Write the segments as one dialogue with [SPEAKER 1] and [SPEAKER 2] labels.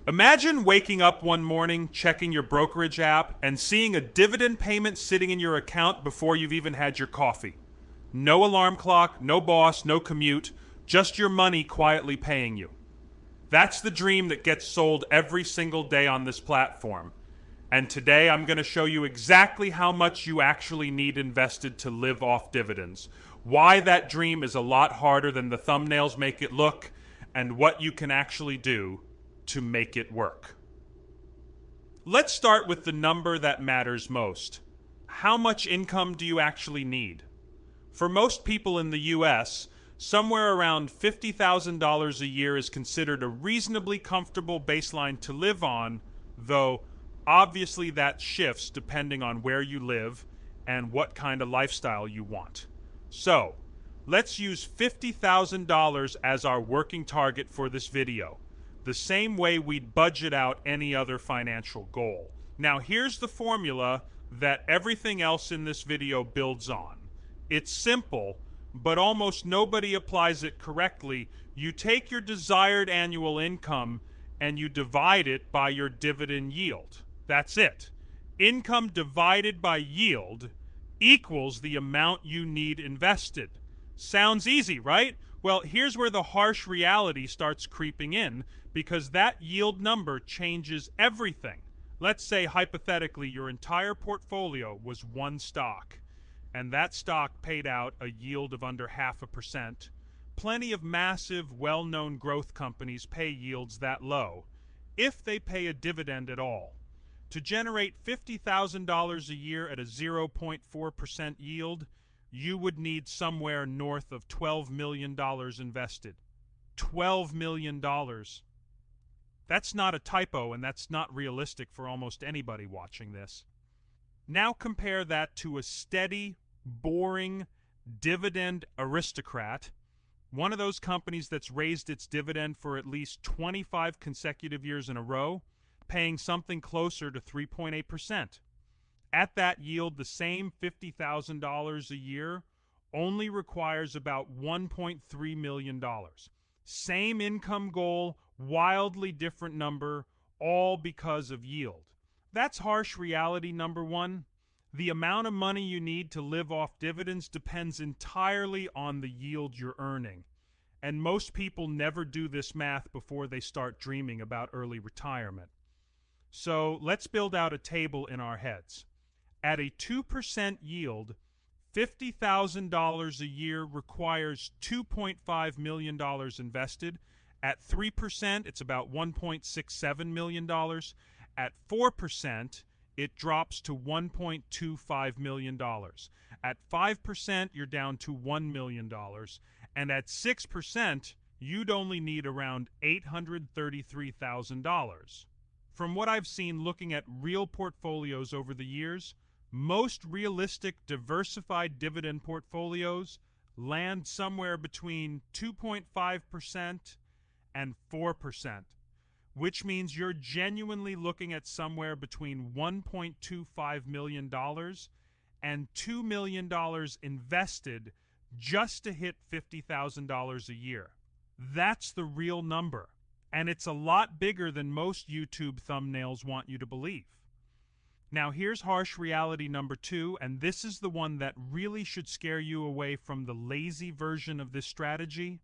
[SPEAKER 1] Imagine waking up one morning, checking your brokerage app, and seeing a dividend payment sitting in your account before you've even had your coffee. No alarm clock, no boss, no commute, just your money quietly paying you. That's the dream that gets sold every single day on this platform. And today I'm going to show you exactly how much you actually need invested to live off dividends, why that dream is a lot harder than the thumbnails make it look, and what you can actually do to make it work. Let's start with the number that matters most. How much income do you actually need? For most people in the US, somewhere around $50,000 a year is considered a reasonably comfortable baseline to live on, though obviously that shifts depending on where you live and what kind of lifestyle you want. So, let's use $50,000 as our working target for this video, the same way we'd budget out any other financial goal. Now, here's the formula that everything else in this video builds on. It's simple, but almost nobody applies it correctly. You take your desired annual income and you divide it by your dividend yield. That's it. Income divided by yield equals the amount you need invested. Sounds easy, right? Well, here's where the harsh reality starts creeping in, because that yield number changes everything. Let's say, hypothetically, your entire portfolio was one stock, and that stock paid out a yield of under 0.5%. Plenty of massive, well-known growth companies pay yields that low, if they pay a dividend at all. To generate $50,000 a year at a 0.4% yield, you would need somewhere north of $12 million invested. $12 million. That's not a typo, and that's not realistic for almost anybody watching this. Now compare that to a steady, boring dividend aristocrat, one of those companies that's raised its dividend for at least 25 consecutive years in a row, paying something closer to 3.8%. At that yield, the same $50,000 a year only requires about $1.3 million. Same income goal, wildly different number, all because of yield. That's harsh reality number one. The amount of money you need to live off dividends depends entirely on the yield you're earning. And most people never do this math before they start dreaming about early retirement. So let's build out a table in our heads. At a 2% yield, $50,000 a year requires $2.5 million invested. At 3%, it's about $1.67 million. At 4%, it drops to $1.25 million. At 5%, you're down to $1 million. And at 6%, you'd only need around $833,000. From what I've seen looking at real portfolios over the years, most realistic diversified dividend portfolios land somewhere between 2.5% and 4%, which means you're genuinely looking at somewhere between $1.25 million and $2 million invested just to hit $50,000 a year. That's the real number, and it's a lot bigger than most YouTube thumbnails want you to believe. Now here's harsh reality number two, and this is the one that really should scare you away from the lazy version of this strategy.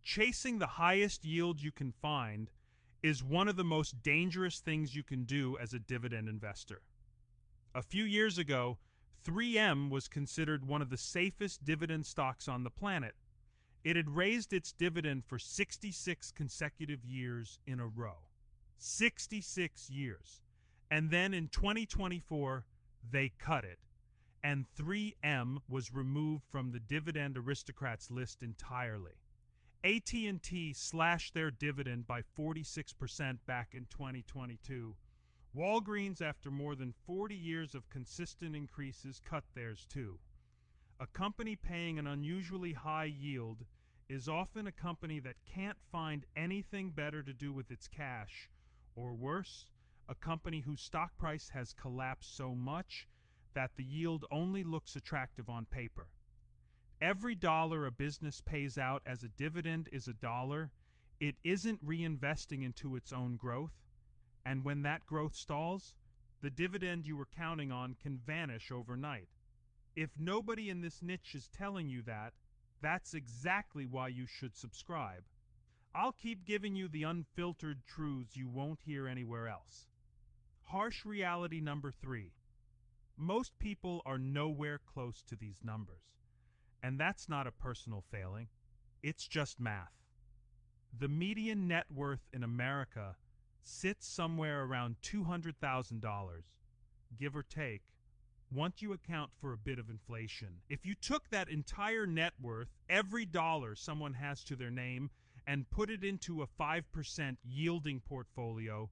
[SPEAKER 1] Chasing the highest yield you can find is one of the most dangerous things you can do as a dividend investor. A few years ago, 3M was considered one of the safest dividend stocks on the planet. It had raised its dividend for 66 consecutive years in a row. 66 years. And then in 2024, they cut it, and 3M was removed from the dividend aristocrats list entirely. AT&T slashed their dividend by 46% back in 2022. Walgreens, after more than 40 years of consistent increases, cut theirs too. A company paying an unusually high yield is often a company that can't find anything better to do with its cash, or worse, a company whose stock price has collapsed so much that the yield only looks attractive on paper. Every dollar a business pays out as a dividend is a dollar. It isn't reinvesting into its own growth. And when that growth stalls, the dividend you were counting on can vanish overnight. If nobody in this niche is telling you that, that's exactly why you should subscribe. I'll keep giving you the unfiltered truths you won't hear anywhere else. Harsh reality number 3. Most people are nowhere close to these numbers. And that's not a personal failing. It's just math. The median net worth in America sits somewhere around $200,000, give or take, once you account for a bit of inflation. If you took that entire net worth, every dollar someone has to their name, and put it into a 5% yielding portfolio,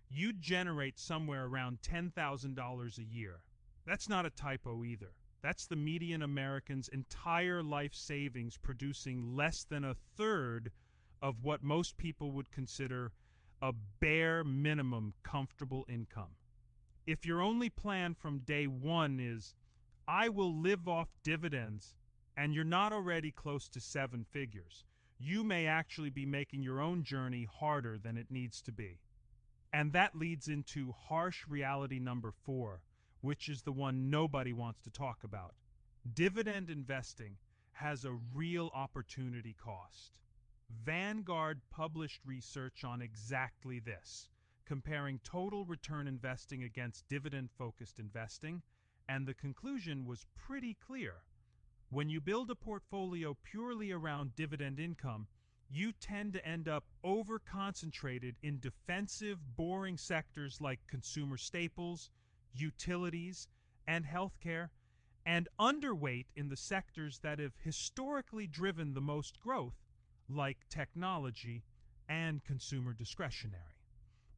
[SPEAKER 1] you'd generate somewhere around $10,000 a year. That's not a typo either. That's the median American's entire life savings, producing less than a third of what most people would consider a bare minimum comfortable income. If your only plan from day one is, I will live off dividends, and you're not already close to 7 figures, you may actually be making your own journey harder than it needs to be. And that leads into harsh reality number 4, which is the one nobody wants to talk about. Dividend investing has a real opportunity cost. Vanguard published research on exactly this, comparing total return investing against dividend-focused investing, and the conclusion was pretty clear. When you build a portfolio purely around dividend income, you tend to end up over-concentrated in defensive, boring sectors like consumer staples, utilities, and healthcare, and underweight in the sectors that have historically driven the most growth, like technology and consumer discretionary.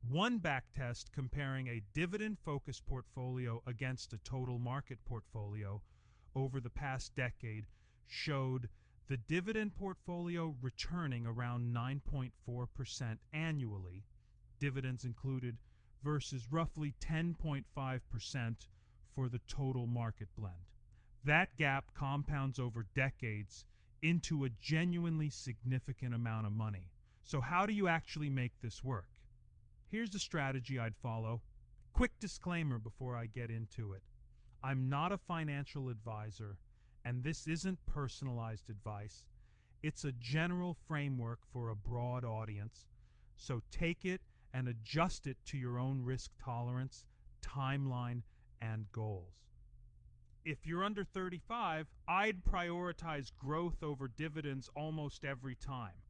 [SPEAKER 1] One backtest comparing a dividend-focused portfolio against a total market portfolio over the past decade showed the dividend portfolio returning around 9.4% annually, dividends included, versus roughly 10.5% for the total market blend. That gap compounds over decades into a genuinely significant amount of money. So how do you actually make this work? Here's the strategy I'd follow. Quick disclaimer before I get into it. I'm not a financial advisor, and this isn't personalized advice. It's a general framework for a broad audience, so take it and adjust it to your own risk tolerance, timeline, and goals. If you're under 35, I'd prioritize growth over dividends almost every time.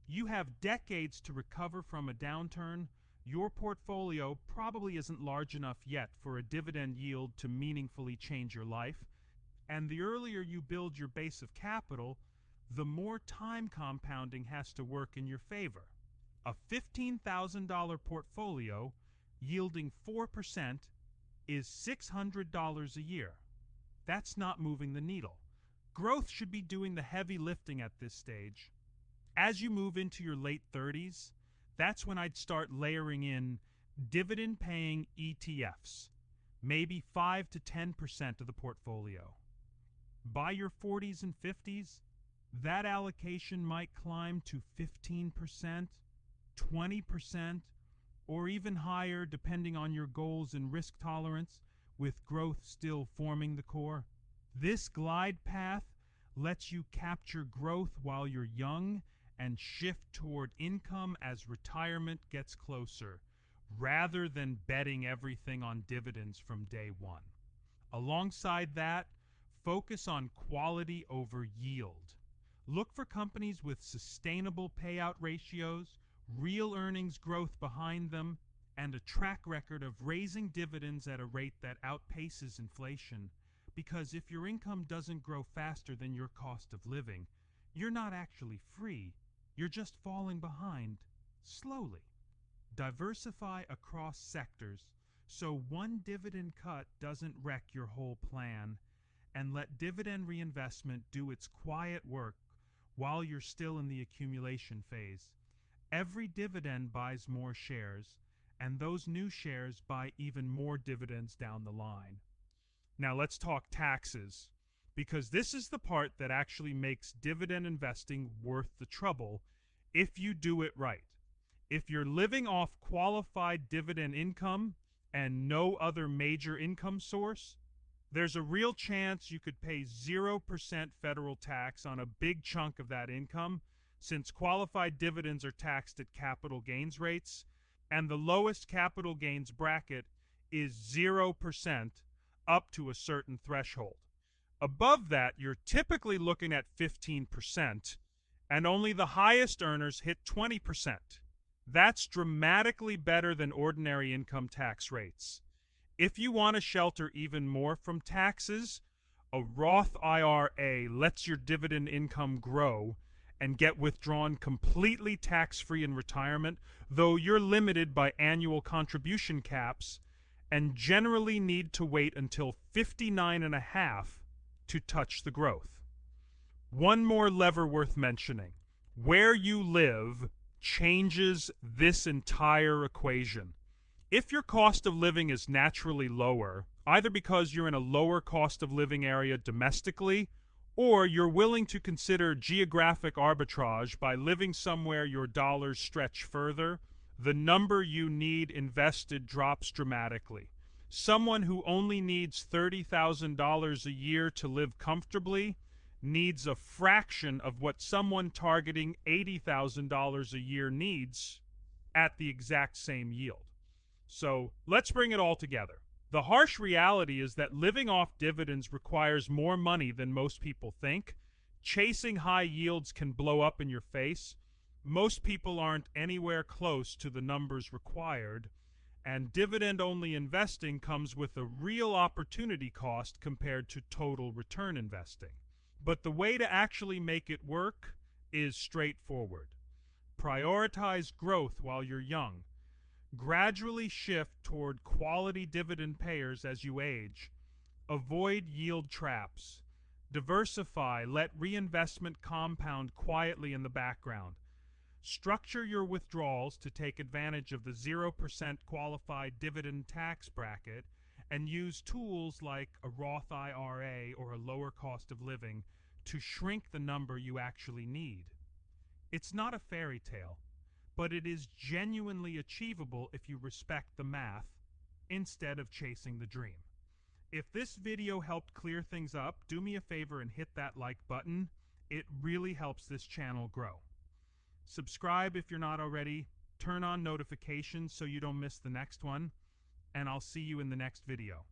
[SPEAKER 1] You have decades to recover from a downturn. Your portfolio probably isn't large enough yet for a dividend yield to meaningfully change your life, and the earlier you build your base of capital, the more time compounding has to work in your favor. A $15,000 portfolio yielding 4% is $600 a year. That's not moving the needle. Growth should be doing the heavy lifting at this stage. As you move into your late 30s, that's when I'd start layering in dividend-paying ETFs, maybe 5 to 10% of the portfolio. By your 40s and 50s, that allocation might climb to 15%, 20%, or even higher depending on your goals and risk tolerance, with growth still forming the core. This glide path lets you capture growth while you're young and shift toward income as retirement gets closer, rather than betting everything on dividends from day one. Alongside that, focus on quality over yield. Look for companies with sustainable payout ratios, real earnings growth behind them, and a track record of raising dividends at a rate that outpaces inflation. Because if your income doesn't grow faster than your cost of living, you're not actually free. You're just falling behind, slowly. Diversify across sectors so one dividend cut doesn't wreck your whole plan, and let dividend reinvestment do its quiet work while you're still in the accumulation phase. Every dividend buys more shares, and those new shares buy even more dividends down the line. Now let's talk taxes, because this is the part that actually makes dividend investing worth the trouble if you do it right. If you're living off qualified dividend income and no other major income source, there's a real chance you could pay 0% federal tax on a big chunk of that income, since qualified dividends are taxed at capital gains rates, and the lowest capital gains bracket is 0% up to a certain threshold. Above that, you're typically looking at 15%, and only the highest earners hit 20%. That's dramatically better than ordinary income tax rates. If you want to shelter even more from taxes, a Roth IRA lets your dividend income grow and get withdrawn completely tax-free in retirement, though you're limited by annual contribution caps and generally need to wait until 59 and a half to touch the growth. One more lever worth mentioning. Where you live changes this entire equation. If your cost of living is naturally lower, either because you're in a lower cost of living area domestically, or you're willing to consider geographic arbitrage by living somewhere your dollars stretch further, the number you need invested drops dramatically. Someone who only needs $30,000 a year to live comfortably needs a fraction of what someone targeting $80,000 a year needs at the exact same yield. So let's bring it all together. The harsh reality is that living off dividends requires more money than most people think. Chasing high yields can blow up in your face. Most people aren't anywhere close to the numbers required, and dividend-only investing comes with a real opportunity cost compared to total return investing. But the way to actually make it work is straightforward. Prioritize growth while you're young. Gradually shift toward quality dividend payers as you age. Avoid yield traps. Diversify, let reinvestment compound quietly in the background. Structure your withdrawals to take advantage of the 0% qualified dividend tax bracket, and use tools like a Roth IRA or a lower cost of living to shrink the number you actually need. It's not a fairy tale, but it is genuinely achievable if you respect the math instead of chasing the dream. If this video helped clear things up, do me a favor and hit that like button. It really helps this channel grow. Subscribe if you're not already, turn on notifications so you don't miss the next one, and I'll see you in the next video.